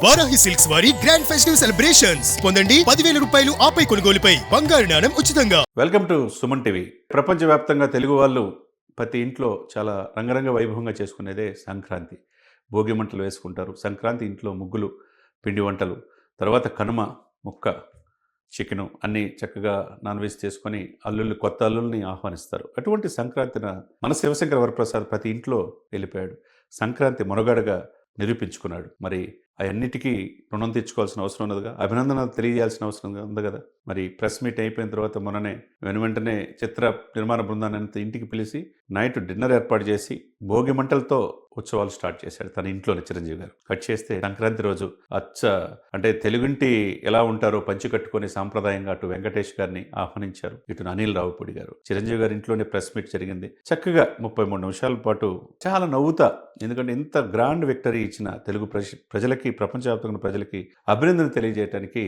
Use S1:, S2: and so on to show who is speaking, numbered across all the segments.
S1: Varahi silks వారి grand festive celebrations పొందండి 10,000 రూపాయలు ఆపై కొనుగోలుపై బంగారు నాణెం ఉచితంగా.
S2: Welcome to Suman TV. ప్రపంచవ్యాప్తంగా తెలుగు వాళ్ళు ప్రతి ఇంట్లో చాలా రంగరంగ వైభవంగా చేసుకునేదే సంక్రాంతి. భోగి మంటలు వేసుకుంటారు. సంక్రాంతి ఇంట్లో ముగ్గులు, పిండి వంటలు, తర్వాత కనుమ, ముక్క, చికెను అన్నీ చక్కగా నాన్ వెజ్ చేసుకొని కొత్త అల్లుల్ని ఆహ్వానిస్తారు. అటువంటి సంక్రాంతిన మన శివశంకర వరప్రసాద్ ప్రతి ఇంట్లో వెళ్ళిపోయాడు. సంక్రాంతి మొనగాడుగా నిరూపించుకున్నాడు. మరి అవన్నిటికీ రుణం తెచ్చుకోవాల్సిన అవసరం ఉన్నదిగా, అభినందనలు తెలియజేయాల్సిన అవసరం ఉంది కదా. మరి ప్రెస్ మీట్ అయిపోయిన తర్వాత మొన్ననే వెంటనే చిత్ర నిర్మాణ బృందాన్ని ఇంటికి పిలిచి నైట్ డిన్నర్ ఏర్పాటు చేసి భోగి మంటలతో ఉత్సవాలు స్టార్ట్ చేశాడు తన ఇంట్లోనే చిరంజీవి గారు. కట్ చేస్తే సంక్రాంతి రోజు అంటే తెలుగుంటి ఎలా ఉంటారో పంచి కట్టుకునే సాంప్రదాయంగా అటు వెంకటేష్ గారిని ఆహ్వానించారు, ఇటు అనిల్ రావుపూడి గారు. చిరంజీవి గారి ఇంట్లోనే ప్రెస్ మీట్ జరిగింది. చక్కగా 33 నిమిషాల పాటు చాలా నవ్వుతా, ఎందుకంటే ఇంత గ్రాండ్ విక్టరీ ఇచ్చిన తెలుగు ప్రజలకి, ప్రపంచవ్యాప్తంగా ప్రజలకి అభినందన తెలియజేయడానికి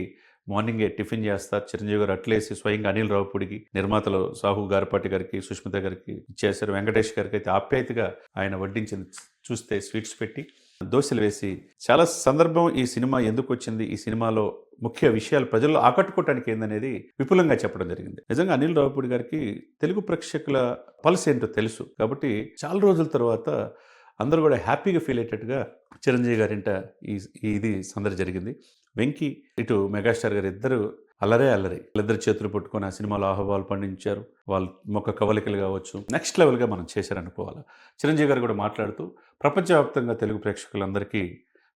S2: మార్నింగే టిఫిన్ చేస్తారు. చిరంజీవి గారు అట్లేసి స్వయంగా అనిల్ రావుపూడికి, నిర్మాతలు సాహు గారపాటి గారికి, సుష్మిత గారికి ఇచ్చేశారు. వెంకటేష్ గారికి అయితే ఆప్యాయతగా ఆయన వడ్డించింది చూస్తే స్వీట్స్ పెట్టి దోశలు వేసి, చాలా సందర్భం ఈ సినిమా ఎందుకు వచ్చింది, ఈ సినిమాలో ముఖ్య విషయాలు ప్రజల్లో ఆకట్టుకోవటానికి ఏందనేది విపులంగా చెప్పడం జరిగింది. నిజంగా అనిల్ రావుపూడి గారికి తెలుగు ప్రేక్షకుల పల్స్ ఏంటో తెలుసు కాబట్టి చాలా రోజుల తర్వాత అందరూ కూడా హ్యాపీగా ఫీల్ అయ్యేటట్టుగా చిరంజీవి గారింట ఇది సందడి జరిగింది. వెంకీ, ఇటు మెగాస్టార్ గారు ఇద్దరు అల్లరే అల్లరి, వాళ్ళిద్దరు చేతులు పట్టుకొని ఆ సినిమాలో ఆహ్వాలు పండించారు. వాళ్ళు మొక్క కవలికలు కావచ్చు నెక్స్ట్ లెవెల్గా మనం చేశారనుకోవాలి. చిరంజీవి గారు కూడా మాట్లాడుతూ ప్రపంచవ్యాప్తంగా తెలుగు ప్రేక్షకులందరికీ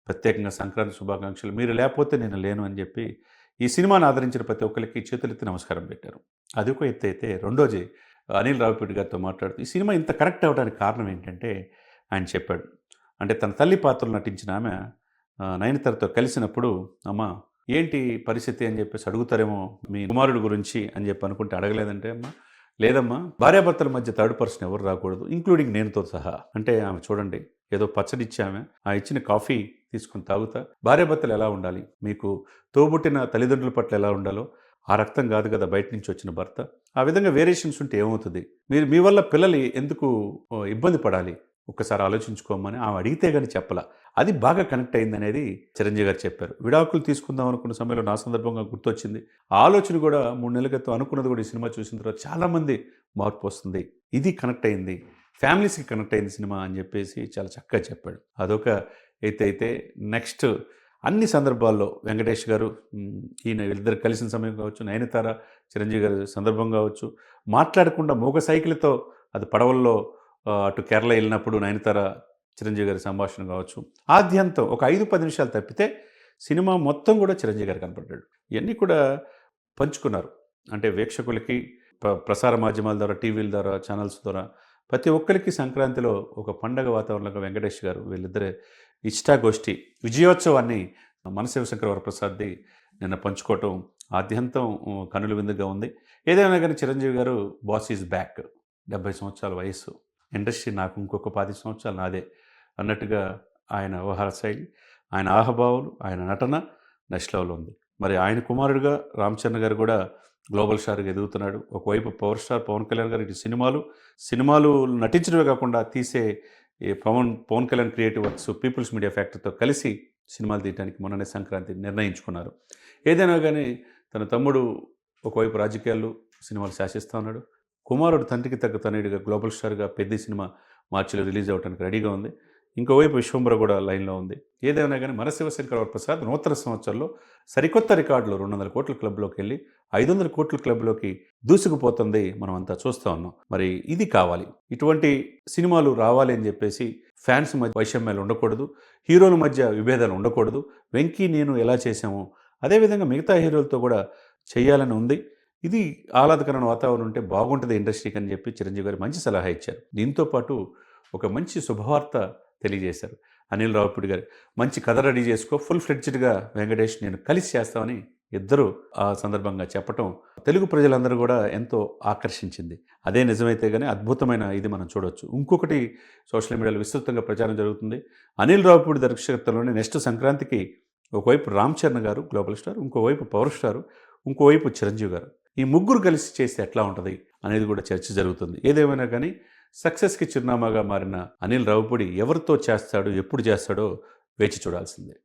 S2: ప్రత్యేకంగా సంక్రాంతి శుభాకాంక్షలు, మీరు లేకపోతే నేను లేను అని చెప్పి ఈ సినిమాను ఆదరించిన ప్రతి ఒక్కరికి చేతులెత్తి నమస్కారం పెట్టారు. అది ఒక ఎత్తు అయితే, రెండోది అనిల్ రావుపూడి గారితో మాట్లాడుతూ ఈ సినిమా ఇంత కరెక్ట్ అవ్వడానికి కారణం ఏంటంటే ఆయన చెప్పాడు. అంటే తన తల్లి పాత్రలు నటించిన ఆమె నయనతారతో కలిసినప్పుడు, అమ్మ ఏంటి పరిస్థితి అని చెప్పేసి అడుగుతారేమో మీ కుమారుడు గురించి అని చెప్పి అనుకుంటే అడగలేదంటే, అమ్మ లేదమ్మా, భార్యాభర్తల మధ్య థర్డ్ పర్సన్ ఎవరు రాకూడదు, ఇంక్లూడింగ్ నేనుతో సహా. అంటే ఆమె చూడండి, ఏదో పచ్చడి ఇచ్చి ఆమె ఆ ఇచ్చిన కాఫీ తీసుకుని తాగుతా, భార్యాభర్తలు ఎలా ఉండాలి, మీకు తోబుట్టిన తల్లిదండ్రుల పట్ల ఎలా ఉండాలో, ఆ రక్తం కాదు కదా బయట నుంచి వచ్చిన భర్త, ఆ విధంగా వేరియేషన్స్ ఉంటే ఏమవుతుంది, మీరు మీ వల్ల పిల్లలు ఎందుకు ఇబ్బంది పడాలి, ఒక్కసారి ఆలోచించుకోమని ఆమె అడిగితే కానీ చెప్పలా. అది బాగా కనెక్ట్ అయిందనేది చిరంజీవి గారు చెప్పారు. విడాకులు తీసుకుందాం అనుకున్న సమయంలో నా సందర్భంగా గుర్తొచ్చింది. ఆలోచన కూడా 3 నెలల క్రితం అనుకున్నది కూడా ఈ సినిమా చూసిన తర్వాత చాలామంది మార్పు వస్తుంది, ఇది కనెక్ట్ అయింది, ఫ్యామిలీస్కి కనెక్ట్ అయింది సినిమా అని చెప్పేసి చాలా చక్కగా చెప్పాడు. అదొక అయితే నెక్స్ట్ అన్ని సందర్భాల్లో వెంకటేష్ గారు, ఈయన వీళ్ళిద్దరు కలిసిన సమయం కావచ్చు, నయనతార చిరంజీవి గారి సందర్భం కావచ్చు, మాట్లాడకుండా మూగ సైకిల్తో అది పడవల్లో అటు కేరళ వెళ్ళినప్పుడు నయనతార చిరంజీవి గారి సంభాషణ కావచ్చు, ఆద్యంతం ఒక 5-10 నిమిషాలు తప్పితే సినిమా మొత్తం కూడా చిరంజీవి గారు కనపడ్డాడు. ఇవన్నీ కూడా పంచుకున్నారు. అంటే వీక్షకులకి ప్రసార మాధ్యమాల ద్వారా, టీవీల ద్వారా, ఛానల్స్ ద్వారా ప్రతి ఒక్కరికి సంక్రాంతిలో ఒక పండగ వాతావరణంలో వెంకటేష్ గారు వీళ్ళిద్దరే ఇష్టాగోష్ఠి విజయోత్సవాన్ని మన శివశంకర వరప్రసాద్ది నిన్న పంచుకోవటం ఆద్యంతం కనుల విందుగా ఉంది. ఏదైనా కానీ చిరంజీవి గారు బాస్ ఈజ్ బ్యాక్, 70 సంవత్సరాల వయస్సు, ఇండస్ట్రీ నాకు ఇంకొక 10 సంవత్సరాలు నాదే అన్నట్టుగా ఆయన వ్యవహార శైలి, ఆయన ఆహభావాలు, ఆయన నటన నెక్స్ట్ లెవెల్ ఉంది. మరి ఆయన కుమారుడుగా రామ్ చరణ్ గారు కూడా గ్లోబల్ స్టార్గా ఎదుగుతున్నాడు. ఒకవైపు పవర్ స్టార్ పవన్ కళ్యాణ్ గారు, ఇటు సినిమాలు నటించడమే కాకుండా తీసే Pawan Kalyan creative works people's media ఫ్యాక్టరీతో కలిసి సినిమాలు తీయడానికి మొన్ననే సంక్రాంతి నిర్ణయించుకున్నారు. ఏదైనా కానీ తన తమ్ముడు ఒకవైపు రాజకీయాలు, సినిమాలు శాసిస్తూ ఉన్నాడు. కుమారుడు తండ్రికి తగ్గ తనయుడిగా గ్లోబల్ స్టార్గా పెద్ద సినిమా మార్చిలో రిలీజ్ అవ్వడానికి రెడీగా ఉంది. ఇంకోవైపు విశ్వంబర కూడా లైన్లో ఉంది. ఏదైనా కానీ మన శివశంకర వరప్రసాద్ నూతన సంవత్సరంలో సరికొత్త రికార్డులు 200 కోట్ల క్లబ్లోకి వెళ్ళి 500 కోట్ల క్లబ్లోకి దూసుకుపోతుంది, మనం అంతా చూస్తూ ఉన్నాం. మరి ఇది కావాలి, ఇటువంటి సినిమాలు రావాలి అని చెప్పేసి ఫ్యాన్స్ మధ్య వైషమ్యాలు ఉండకూడదు, హీరోల మధ్య విభేదాలు ఉండకూడదు. వెంకీ నేను ఎలా చేశామో అదేవిధంగా మిగతా హీరోలతో కూడా చేయాలని ఉంది. ఇది ఆహ్లాదకరమైన వాతావరణం ఉంటే బాగుంటుంది ఇండస్ట్రీకి అని చెప్పి చిరంజీవి గారు మంచి సలహా ఇచ్చారు. దీంతోపాటు ఒక మంచి శుభవార్త తెలియజేశారు. అనిల్ రావుపూడి గారు మంచి కథ రెడీ చేసుకో, ఫుల్ ఫ్లెడ్జ్డ్గా వెంకటేష్ నేను కలిసి చేస్తామని ఇద్దరు ఆ సందర్భంగా చెప్పటం తెలుగు ప్రజలందరూ కూడా ఎంతో ఆకర్షించింది. అదే నిజమైతే కానీ అద్భుతమైన ఇది మనం చూడవచ్చు. ఇంకొకటి సోషల్ మీడియాలో విస్తృతంగా ప్రచారం జరుగుతుంది. అనిల్ రావుపూడి దర్శకత్వంలోనే నెక్స్ట్ సంక్రాంతికి ఒకవైపు రామ్ చరణ్ గారు గ్లోబల్ స్టార్, ఇంకోవైపు పవర్ స్టార్, ఇంకోవైపు చిరంజీవి గారు, ఈ ముగ్గురు కలిసి చేస్తే ఎట్లా ఉంటుంది అనేది కూడా చర్చ జరుగుతుంది. ఏదేమైనా కానీ సక్సెస్కి చిరునామాగా మారిన అనిల్ రావుపూడి ఎవరితో చేస్తాడో, ఎప్పుడు చేస్తాడో వేచి చూడాల్సిందే.